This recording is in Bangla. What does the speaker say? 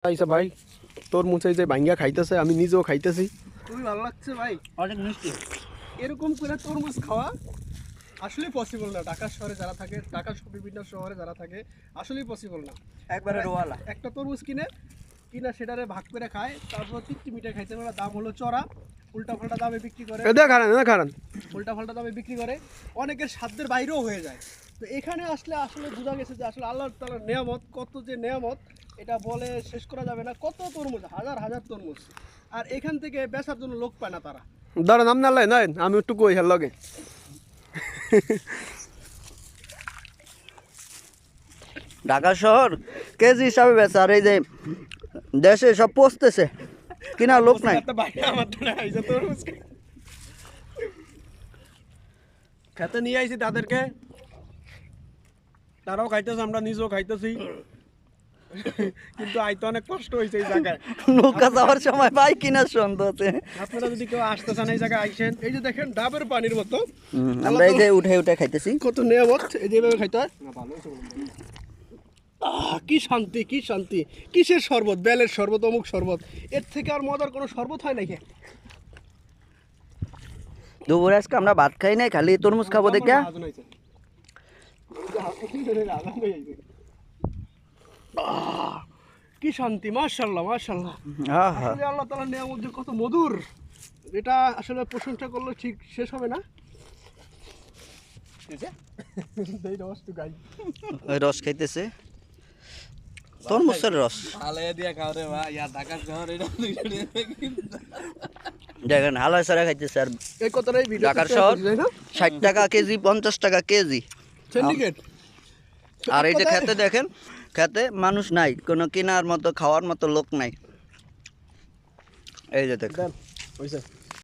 আইসা ভাই তরমুজ এই যে ভাঙ্গা খাইতেছে, আমি নিজেও খাইতেছি, খুবই ভালো লাগছে ভাই। অনেক মিষ্টি। এরকম করে তরমুজ খাওয়া আসলে পসিবল না। ঢাকা শহরে যারা থাকে, ঢাকার বিভিন্ন শহরে যারা থাকে, আসলেই পসিবল না। একবারে রোয়ালা। একটা তরমুজ কিনা সেটারে ভাগ করে খায়, তারপর 3টি মিঠাই খাইতে পারে। দাম হলো চড়া, উল্টা পাল্টা দামে বিক্রি করে, উল্টা পাল্টা দামে বিক্রি করে, অনেকের সাধ্যের বাইরেও হয়ে যায়। তো এখানে আসলে আসলে বোঝা গেছে যে আসলে আল্লাহ তাআলার নেয়ামত, কত যে নেয়ামত এটা বলে শেষ করা যাবে না। কত তরমুজ, হাজার হাজার তরমুজ, আর এখান থেকে বেচার জন্য লোক পায় না তারা। দাঁড়ান নাম না নাই আমি একটু কই হের লগে ঢাকা শহর কেজি হিসাবে বেচে, আর এই যে দেশে সব পচতেছে, কিনা লোক নাই। খেতে নিয়ে আইছি তাদেরকে, তারাও খাইতেছে, আমরা নিজেও খাইতেছি, কিন্তু আইতে অনেক কষ্ট হয়েছে এই জায়গায়। নৌকা যাওয়ার সময় ভাই কিনার সন্দেহ আছে। আপনারা যদি কেউ আসতে চান এই জায়গায় আইসেন, এই যে দেখেন ডাবের পানির মতো আমরা এই যে উঠে উঠে খাইতেছি। কত নিয়ামত, এই যে এভাবে খাইতে হয়। কি শান্তি, কি শান্তি। কিসের শরবত? বেলের শরবত, অমুক শরবত, এর থেকে আর মজার কোনো শরবত হয় নাকি? দুপুরে আজকে আমরা ভাত খাই নাই, খালি তরমুজ খাবো দেখে। কি শান্তি, মাশাআল্লাহ মাশাআল্লাহ। আহা, আসলে আল্লাহ তাআলার নিয়ামত যে কত মধুর, এটা আসলে প্রশংসা করলে ঠিক শেষ হবে না। ওই রস খাইতেছে, তরমুজের রস। দেখেন হালাই সারা খাইতেছে। আর এই কথাটাই ভিডিও ঢাকার শহর 60 টাকা কেজি, 50 টাকা কেজি সিন্ডিকেট। আর এই যে খেতে দেখেন, খেতে মানুষ নাই, কোনো কেনার মতো খাওয়ার মতো লোক নাই। এই যে দেখেন হইছে